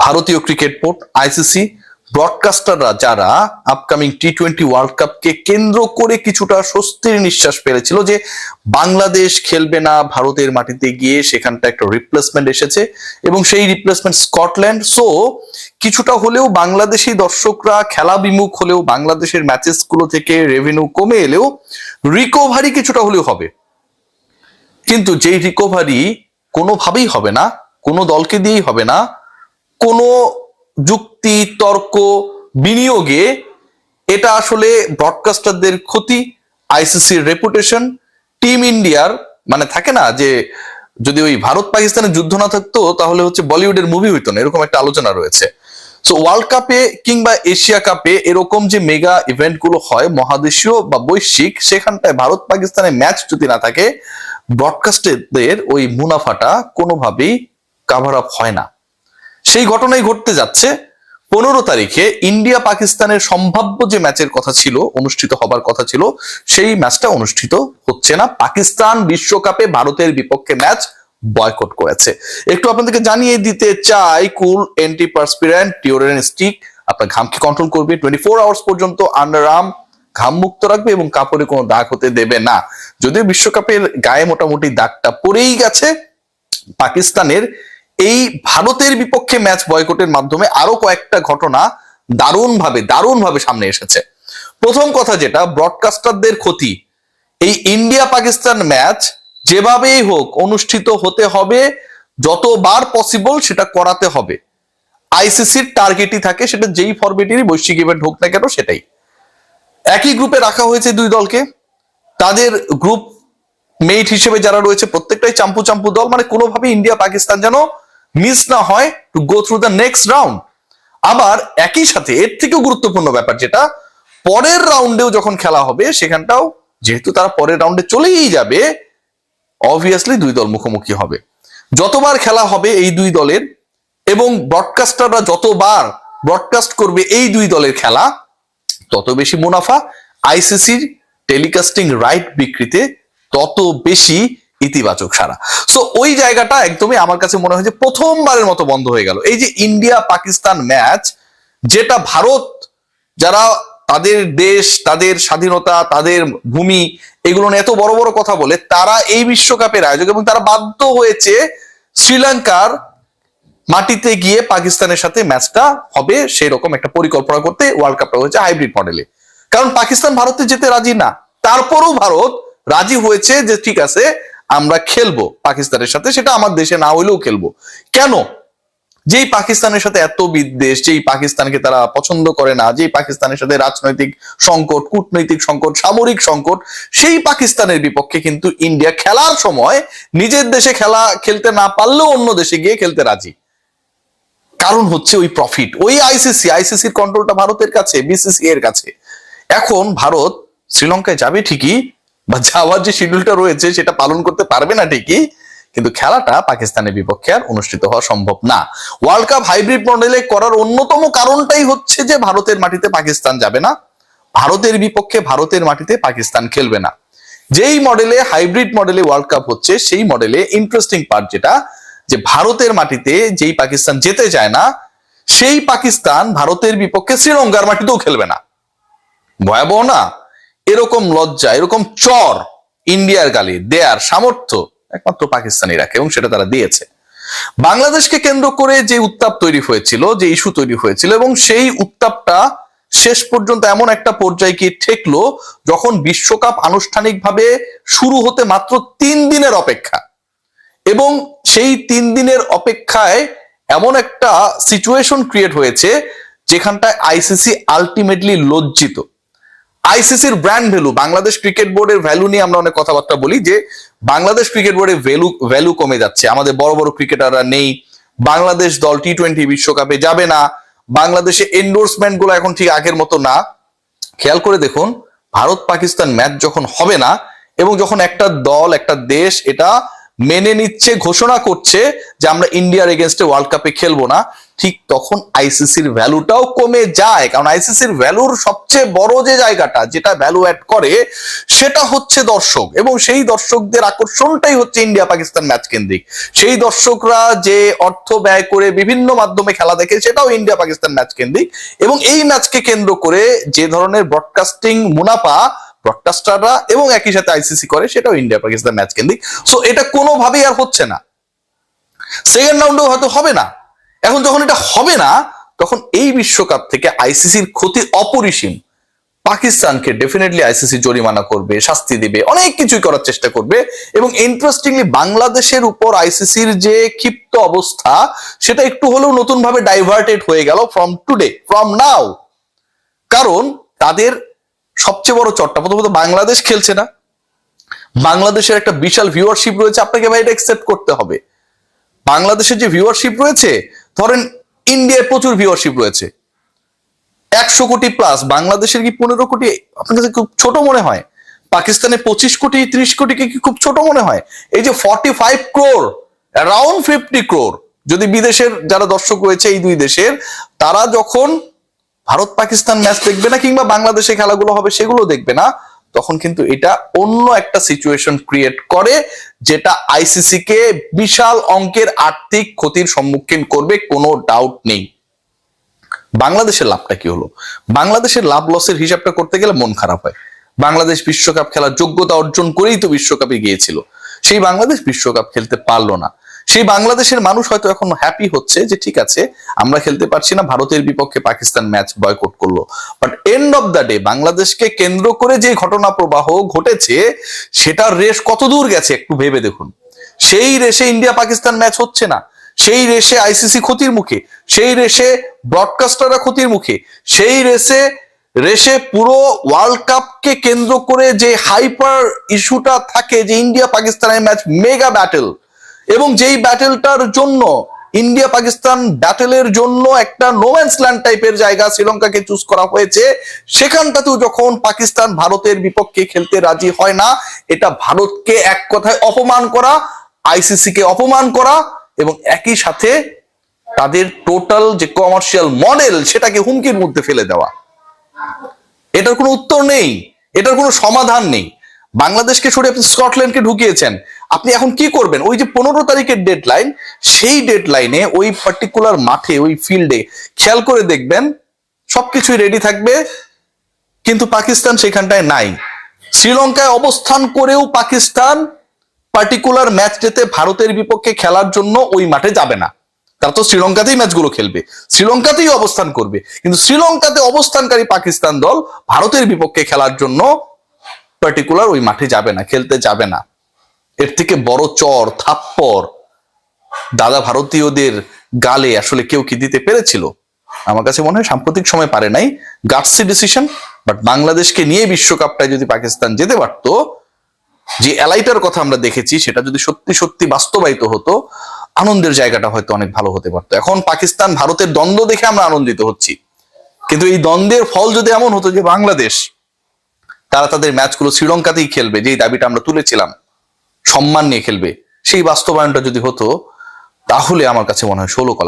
ভারতীয় cricket board, ICC, ব্রডকাস্টাররা যারা upcoming টি-20 world কাপকে কেন্দ্র করে কিছুটা স্বস্তির নিঃশ্বাস ফেলেছিল যে বাংলাদেশ খেলবে না ভারতের মাটিতে গিয়ে, সেখানটা একটা রিপ্লেসমেন্ট এসেছে এবং সেই রিপ্লেসমেন্ট স্কটল্যান্ড। সো কিছুটা হলেও বাংলাদেশি দর্শকরা খেলা বিমুখ হলেও, বাংলাদেশের ম্যাচেস গুলো থেকে রেভিনিউ কমে এলেও রিকভারি কিছুটা হলেও হবে। কিন্তু যেই রিকভারি কোনোভাবেই হবে না, কোনো দলকে দিয়েই হবে না, কোনো যুক্তি তর্ক বিনিয়োগে, এটা আসলে ব্রডকাস্টারদের ক্ষতি, আইসিসির রেপুটেশন, টিম ইন্ডিয়ার, মানে থাকে না যে যদি ওই ভারত পাকিস্তানের যুদ্ধ না থাকতো তাহলে হচ্ছে বলিউডের মুভি হইতো না, এরকম একটা আলোচনা রয়েছে। সো ওয়ার্ল্ড কাপে কিংবা এশিয়া কাপে এরকম যে মেগা ইভেন্ট গুলো হয় মহাদেশীয় বা বৈশ্বিক, সেখানটায় ভারত পাকিস্তানের ম্যাচ যদি না থাকে ব্রডকাস্টারদের ওই মুনাফাটা কোনোভাবেই কাভার আপ হয় না। সেই ঘটনাই ঘটতে যাচ্ছে। 15 তারিখে ইন্ডিয়া পাকিস্তানের সম্ভাব্য যে ম্যাচের কথা ছিল, অনুষ্ঠিত হবার কথা ছিল, সেই ম্যাচটা অনুষ্ঠিত হচ্ছে না। পাকিস্তান বিশ্বকাপে ভারতের বিপক্ষে ম্যাচ বয়কট করেছে। একটু আপনাদেরকে জানিয়ে দিতে চাই, কুল অ্যান্টিপারস্পিরেন্ট ডিওডোরেন্ট স্টিক আপনার ঘামকে কন্ট্রোল করবে, 24 আওয়ার্স পর্যন্ত আন্ডারআর্ম ঘাম মুক্ত রাখবে এবং কাপড়ে কোনো দাগ হতে দেবে না। যদিও বিশ্বকাপের গায়ে মোটামুটি দাগটা পড়েই গেছে, পাকিস্তানের এই ভারতের বিপক্ষে ম্যাচ বয়কটের মাধ্যমে আরো কয়েকটা ঘটনা দারুণভাবে সামনে এসেছে। প্রথম কথা যেটা, ব্রডকাস্টারদের ক্ষতি, এই ইন্ডিয়া পাকিস্তান ম্যাচ যেভাবেই হোক অনুষ্ঠিত হতে হবে, যতবার পসিবল সেটা করাতে হবে। আইসিসির টার্গেটই থাকে, সেটা যেই ফরম্যাটেরই বৈশ্বিক ইভেন্ট হোক না কেন সেটাই। একই গ্রুপে রাখা হয়েছে দুই দলকে, তাদের গ্রুপ মেট হিসেবে যারা রয়েছে প্রত্যেকটাই চাম্পু চাম্পু দল, মানে কোনোভাবে ইন্ডিয়া পাকিস্তান যেন মিস না হয় to go through the next round. আবার একই সাথে এর থেকেও গুরুত্বপূর্ণ ব্যাপার যেটা, পরের রাউন্ডেও যখন খেলা হবে সেখানটাও যেহেতু তারা পরের রাউন্ডে চলেই যাবে, অবভিয়াসলি দুই দল মুখোমুখি হবে। যতবার খেলা হবে এই দুই দলের এবং ব্রডকাস্টাররা যতবার ব্রডকাস্ট করবে এই দুই দলের খেলা, তত বেশি মুনাফা। আইসিসির টেলিকাস্টিং রাইট বিক্রিতে তত বেশি ইতিবাচক সারা। সো ওই জায়গাটা একদমই আমার কাছে মনে হয় যে প্রথমবারের মতো বন্ধ হয়ে গেল। এই যে ইন্ডিয়া পাকিস্তান ম্যাচ, যেটা ভারত, যারা তাদের দেশ, তাদের স্বাধীনতা, তাদের ভূমি, এগুলো নিয়ে এত বড় বড় কথা বলে, তারা এই বিশ্বকাপের আয়োজক এবং তারা বাধ্য হয়েছে শ্রীলঙ্কার মাটিতে গিয়ে পাকিস্তানের সাথে ম্যাচটা হবে সেই রকম একটা পরিকল্পনা করতে ওয়ার্ল্ড কাপটা হয়েছে হাইব্রিড মডেলে। কারণ পাকিস্তান ভারতে যেতে রাজি না, তারপরও ভারত রাজি হয়েছে যে ঠিক আছে আমরা খেলবো পাকিস্তানের সাথে, সেটা আমার দেশে না হইলেও খেলবো। কেন? যেই পাকিস্তানের সাথে এত বিদ্বেষ, যেই পাকিস্তানকে তারা পছন্দ করে না, যেই পাকিস্তানের সাথে রাজনৈতিক সংকট, কূটনৈতিক সংকট, সামরিক সংকট, সেই পাকিস্তানের বিপক্ষে কিন্তু ইন্ডিয়া খেলার সময় নিজের দেশে খেলতে না পারলেও অন্য দেশে গিয়ে খেলতে রাজি। কারণ হচ্ছে ওই প্রফিট, ওই আইসিসির কন্ট্রোলটা ভারতের কাছে, বিসিসি এর কাছে। এখন ভারত শ্রীলঙ্কায় যাবে ঠিকই, বা যাওয়ার যে শিডিউলটা রয়েছে সেটা পালন করতে পারবে না ঠিকই, কিন্তু খেলাটা পাকিস্তানের বিপক্ষে আর অনুষ্ঠিত হওয়া সম্ভব না। ওয়ার্ল্ড কাপ হাইব্রিড মডেলে করার অন্যতম কারণটাই হচ্ছে যে ভারতের মাটিতে পাকিস্তান যাবে না, ভারতের বিপক্ষে ভারতের মাটিতে পাকিস্তান খেলবে না। যেই মডেলে হাইব্রিড মডেলে ওয়ার্ল্ড কাপ হচ্ছে, সেই মডেলে ইন্টারেস্টিং পার্ট যেটা, যে ভারতের মাটিতে যেই পাকিস্তান যেতে চায় না, সেই পাকিস্তান ভারতের বিপক্ষে শ্রীলঙ্কার মাটিতেও খেলবে না। ভয়াবহ না? এরকম লজ্জা, এরকম চর ইন্ডিয়ার গালি দেয়ার সামর্থ্য একমাত্র পাকিস্তানি রাখে এবং সেটা তারা দিয়েছে। বাংলাদেশকে কেন্দ্র করে যে উত্তাপ তৈরি হয়েছিল, যে ইস্যু তৈরি হয়েছিল, এবং সেই উত্তাপটা শেষ পর্যন্ত এমন একটা পর্যায়ে গিয়ে ঠেকলো যখন বিশ্বকাপ আনুষ্ঠানিকভাবে শুরু হতে মাত্র 3 দিনের অপেক্ষা, এবং সেই 3 দিনের অপেক্ষায় এমন একটা সিচুয়েশন ক্রিয়েট হয়েছে যেখানটায় আইসিসি আলটিমেটলি লজ্জিত। আইসিসির ব্র্যান্ড ভ্যালু, বাংলাদেশ ক্রিকেট বোর্ডের ভ্যালু নিয়ে আমরা অনেক কথাবার্তা বলি যে বাংলাদেশ ক্রিকেট বোর্ডের ভ্যালু কমে যাচ্ছে, আমাদের বড় বড় ক্রিকেটাররা নেই, বাংলাদেশ দল টি-20 বিশ্বকাপে যাবে না, বাংলাদেশে এন্ডোর্সমেন্ট গুলো এখন ঠিক আগের মতো না। খেয়াল করে দেখুন, ভারত পাকিস্তান ম্যাচ যখন হবে না এবং যখন একটা দল, একটা দেশ এটা মেনে নিচ্ছে, ঘোষণা করছে যে আমরা ইন্ডিয়ার এগেনস্টে ওয়ার্ল্ড কাপে খেলবো না, ঠিক তখন আইসিসির ভ্যালুটাও কমে যায়। কারণ আইসিসির ভ্যালুর সবচেয়ে বড় যে জায়গাটা যেটা ভ্যালু অ্যাড করে সেটা হচ্ছে দর্শক, এবং সেই দর্শকদের আকর্ষণটাই হচ্ছে ইন্ডিয়া পাকিস্তান ম্যাচ কেন্দ্রিক। সেই দর্শকরা যে অর্থ ব্যয় করে বিভিন্ন মাধ্যমে খেলা দেখে সেটাও ইন্ডিয়া পাকিস্তান ম্যাচ কেন্দ্রিক, এবং এই ম্যাচকে কেন্দ্র করে যে ধরনের ব্রডকাস্টিং মুনাফা ব্রডকাস্টাররা এবং একই সাথে আইসিসি করে সেটাও ইন্ডিয়া পাকিস্তান ম্যাচ কেন্দ্রিক। সো এটা কোনোভাবেই আর হচ্ছে না, সেকেন্ড রাউন্ডেও হয়তো হবে না। এখন যখন এটা হবে না, তখন এই বিশ্বকাপ থেকে আইসিসির ক্ষতি অপরিসীম। পাকিস্তানকে ডেফিনেটলি আইসিসি জরিমানা করবে, শাস্তি দিবে, অনেক কিছুই করার চেষ্টা করবে। এবং ইন্টারেস্টিংলি বাংলাদেশের উপর আইসিসির যে ক্ষিপ্ত অবস্থা সেটা একটু হলেও নতুন ভাবে ডাইভার্টেড হয়ে গেল ফ্রম নাও। কারণ তাদের সবচেয়ে বড় চটটা, প্রথমত বাংলাদেশ খেলছে না, বাংলাদেশের একটা বিশাল ভিউয়ারশিপ রয়েছে, আপনাকে ভাই এটা অ্যাকসেপ্ট করতে হবে। বাংলাদেশের যে ভিউয়ারশিপ রয়েছে, ধরেন ইন্ডিয়ায় প্রচুর ভিউয়ারশিপ রয়েছে 100 কোটি প্লাস, বাংলাদেশের কি 15 কোটি আপনার কাছে খুব ছোট মনে হয়? পাকিস্তানে 25 কোটি 30 কোটি কি খুব ছোট মনে হয়? এই যে 45 ক্রোর, অ্যারাউন্ড 50 ক্রোর, যদি বিদেশের যারা দর্শক রয়েছে এই দুই দেশের, তারা যখন ভারত পাকিস্তান ম্যাচ দেখবে না কিংবা বাংলাদেশে খেলাগুলো হবে সেগুলো দেখবে না, তখন কিন্তু এটা অন্য একটা সিচুয়েশন ক্রিয়েট করে যেটা আইসিসি কে বিশাল অঙ্কের আর্থিক ক্ষতির সম্মুখীন করবে, কোনো ডাউট নেই। বাংলাদেশের লাভটা কি হলো? বাংলাদেশের লাভ লসের হিসাবটা করতে গেলে মন খারাপ হয়। বাংলাদেশ বিশ্বকাপ খেলার যোগ্যতা অর্জন করেই তো বিশ্বকাপে গিয়েছিল, সেই বাংলাদেশ বিশ্বকাপ খেলতে পারলো না। সেই বাংলাদেশের মানুষ হয়তো এখন হ্যাপি হচ্ছে যে ঠিক আছে আমরা খেলতে পারছি না, ভারতের বিপক্ষে পাকিস্তান ম্যাচ বয়কট করলো। But end of the day বাংলাদেশকে কেন্দ্র করে যে ঘটনা প্রবাহ ঘটেছে সেটার রেশ কত দূর গেছে একটু ভেবে দেখুন। সেই রেশে ইন্ডিয়া পাকিস্তান ম্যাচ হচ্ছে না, সেই রেশে আইসিসি ক্ষতির মুখে, সেই রেশে ব্রডকাস্টাররা ক্ষতির মুখে, সেই রেশে পুরো ওয়ার্ল্ড কাপকে কেন্দ্র করে যে হাইপার ইস্যুটা থাকে যে ইন্ডিয়া পাকিস্তানের ম্যাচ মেগা ব্যাটেল, এবং যেই ব্যাটেলটার জন্য ইন্ডিয়া পাকিস্তান ব্যাটেলের জন্য একটা নোম্যান্স ল্যান্ড টাইপের জায়গা শ্রীলঙ্কাকে চুজ করা হয়েছে, সেখানটাতেও যখন পাকিস্তান ভারতের বিপক্ষে খেলতে রাজি হয় না, এটা ভারতকে এক কথায় অপমান করা, আইসিসি কে অপমান করা, এবং একই সাথে তাদের টোটাল যে কমার্শিয়াল মডেল সেটাকে হুমকির মধ্যে ফেলে দেওয়া। এটার কোনো উত্তর নেই, এটার কোনো সমাধান নেই। বাংলাদেশকে সরিয়ে আপনি স্কটল্যান্ডকে ঢুকিয়েছেন, আপনি এখন কি করবেন? ওই যে 15 তারিখের ডেডলাইন, সেই ডেডলাইনে ওই পার্টিকুলার মাঠে ওই ফিল্ডে খেয়াল করে দেখবেন সবকিছুই রেডি থাকবে, কিন্তু পাকিস্তান সেখানটায় নাই। শ্রীলঙ্কায় অবস্থান করেও পাকিস্তান পার্টিকুলার ম্যাচটাতে ভারতের বিপক্ষে খেলার জন্য ওই মাঠে যাবে না, তারা তো শ্রীলঙ্কাতেই ম্যাচগুলো খেলবে, শ্রীলঙ্কাতেই অবস্থান করবে, কিন্তু শ্রীলঙ্কাতে অবস্থানকারী পাকিস্তান দল ভারতের বিপক্ষে খেলার জন্য পার্টিকুলার ওই মাঠে যাবে না, খেলতে যাবে না। এর থেকে বড় চর থাপ্পড় দাদা ভারতীয়দের গালে আসলে কেউ কি দিতে পেরেছিল? আমার কাছে মনে হয় সাম্প্রতিক সময় পারে নাই, গাটসি ডিসিশন। বাট বাংলাদেশকে নিয়ে বিশ্বকাপটায় যদি পাকিস্তান যেতে পারতো, যে এলাইটার কথা আমরা দেখেছি সেটা যদি সত্যি সত্যি বাস্তবায়িত হতো, আনন্দের জায়গাটা হয়তো অনেক ভালো হতে পারতো। এখন পাকিস্তান ভারতের দ্বন্দ্ব দেখে আমরা আনন্দিত হচ্ছি, কিন্তু এই দ্বন্দ্বের ফল যদি এমন হতো যে বাংলাদেশ তারা তাদের ম্যাচগুলো শ্রীলঙ্কাতেই খেলবে, যেই দাবিটা আমরা তুলেছিলাম, সম্মান নিয়ে খেলবে, সেই বাস্তবায়নটা যদি হতো, তাহলে আমার কাছে মনে হয় 16 কলা।